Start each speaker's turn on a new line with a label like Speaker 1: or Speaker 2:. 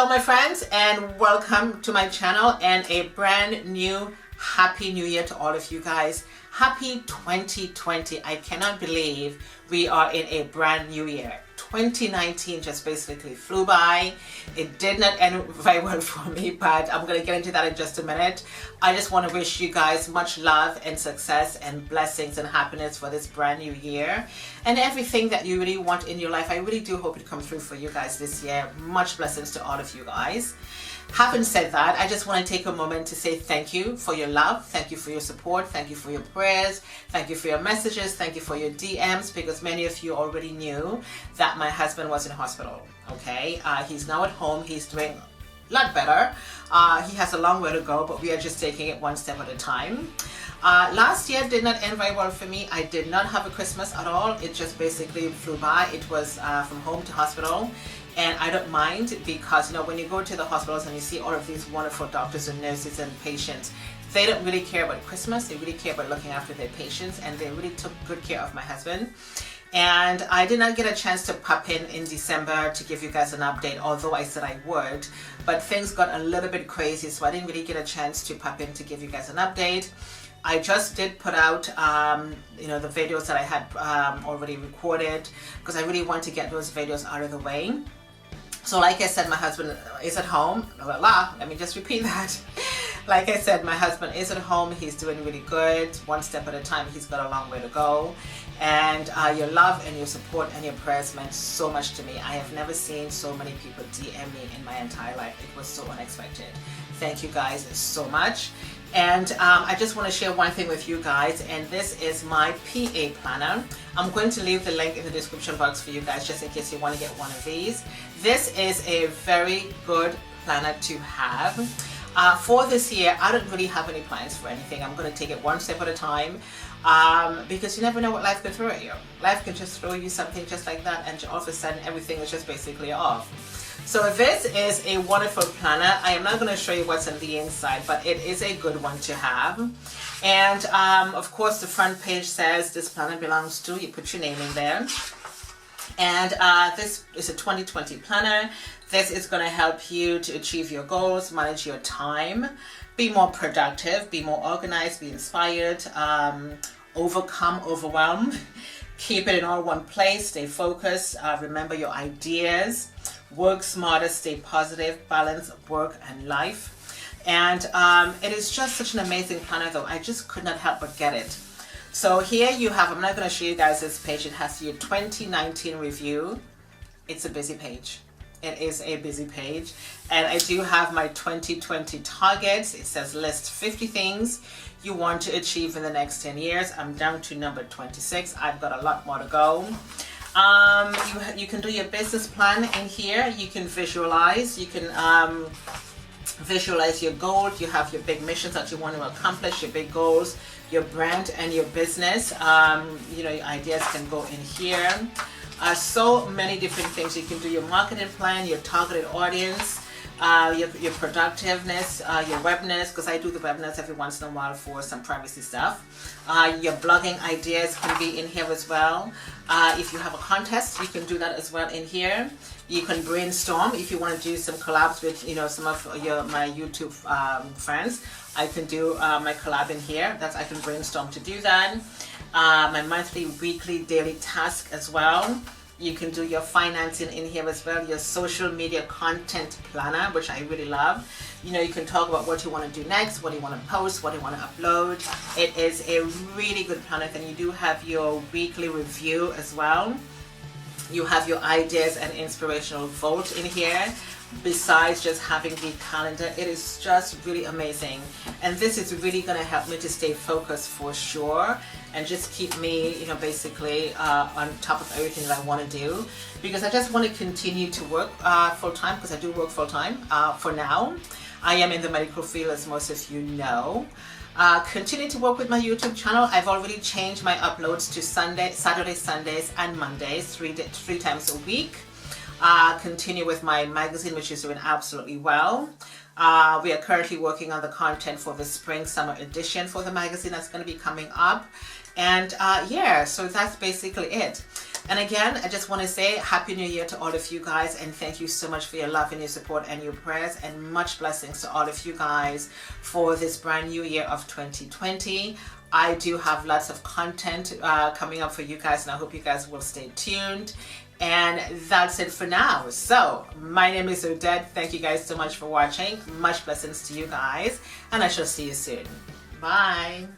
Speaker 1: Hello my friends, and welcome to my channel and a brand new happy new year to all of you guys. Happy 2020. I cannot believe we are in a brand new year. 2019 just basically flew by. It did not end very well for me, but I'm going to get into that in just a minute. I just want to wish you guys much love and success and blessings and happiness for this brand new year and everything that you really want in your life. I really do hope it comes through for you guys this year. Much blessings to all of you guys. Having said that, I just want to take a moment to say thank you for your love, thank you for your support, thank you for your prayers, thank you for your messages, thank you for your DMs, because many of you already knew that my husband was in hospital. Okay, he's now at home. He's doing a lot better. He has a long way to go, but we are just taking it one step at a time. Last year did not end very well for me. I did not have a Christmas at all. It just basically flew by. It was from home to hospital. And I don't mind, because, you know, when you go to the hospitals and you see all of these wonderful doctors and nurses and patients, they don't really care about Christmas. They really care about looking after their patients, and they really took good care of my husband. And I did not get a chance to pop in December to give you guys an update, although I said I would. But things got a little bit crazy, so I didn't really get a chance to pop in to give you guys an update. I just did put out, you know, the videos that I had already recorded, because I really want to get those videos out of the way. So like I said, my husband is at home. Let me just repeat that. Like I said, my husband is at home. He's doing really good. One step at a time. He's got a long way to go. And your love and your support and your prayers meant so much to me. I have never seen so many people DM me in my entire life. It was so unexpected. Thank you guys so much. And I just want to share one thing with you guys, and this is my PA planner. I'm going to leave the link in the description box for you guys, just in case you want to get one of these. This is a very good planner to have. For this year, I don't really have any plans for anything. I'm going to take it one step at a time, because you never know what life can throw at you. Life can just throw you something just like that, and all of a sudden everything is just basically off. So this is a wonderful planner. I am not going to show you what's on the inside, but it is a good one to have. And of course the front page says this planner belongs to, you put your name in there. And this is a 2020 planner. This is going to help you to achieve your goals, manage your time, be more productive, be more organized, be inspired, overcome overwhelm, keep it in all one place, stay focused, remember your ideas, work smarter, stay positive, balance work and life. And it is just such an amazing planner, though. I just could not help but get it. So here you have, I'm not going to show you guys this page. It has your 2019 review. It's a busy page. It is a busy page. And I do have my 2020 targets. It says list 50 things you want to achieve in the next 10 years. I'm down to number 26. I've got a lot more to go. You can do your business plan in here. You can visualize. You can visualize your goals. You have your big missions that you want to accomplish, your big goals, your brand and your business. You know, your ideas can go in here. So many different things. You can do your marketing plan, your targeted audience, your productiveness, your webinars, because I do the webinars every once in a while for some privacy stuff. Your blogging ideas can be in here as well. If you have a contest, you can do that as well in here. You can brainstorm if you want to do some collabs with, you know, some of my YouTube friends. I can do my collab in here. I can brainstorm to do that. My monthly, weekly, daily task as well. You can do your financing in here as well, your social media content planner, which I really love. You know, you can talk about what you want to do next, what you want to post, what you want to upload. It is a really good planner. Then you do have your weekly review as well. You have your ideas and inspirational vote in here. Besides just having the calendar, it is just really amazing, and this is really going to help me to stay focused for sure, and just keep me, you know, basically on top of everything that I want to do, because I just want to continue to work full-time, because I do work full-time for now. I am in the medical field, as most of you know. Continue to work with my YouTube channel. I've already changed my uploads to Saturday, Sundays and Mondays, three times a week. Continue with my magazine, which is doing absolutely well. We are currently working on the content for the spring summer edition for the magazine that's going to be coming up. And yeah, so that's basically it. And again, I just want to say Happy New Year to all of you guys, and thank you so much for your love and your support and your prayers, and much blessings to all of you guys for this brand new year of 2020. I do have lots of content coming up for you guys, and I hope you guys will stay tuned. And that's it for now. So my name is Odette. Thank you guys so much for watching. Much blessings to you guys, and I shall see you soon. Bye.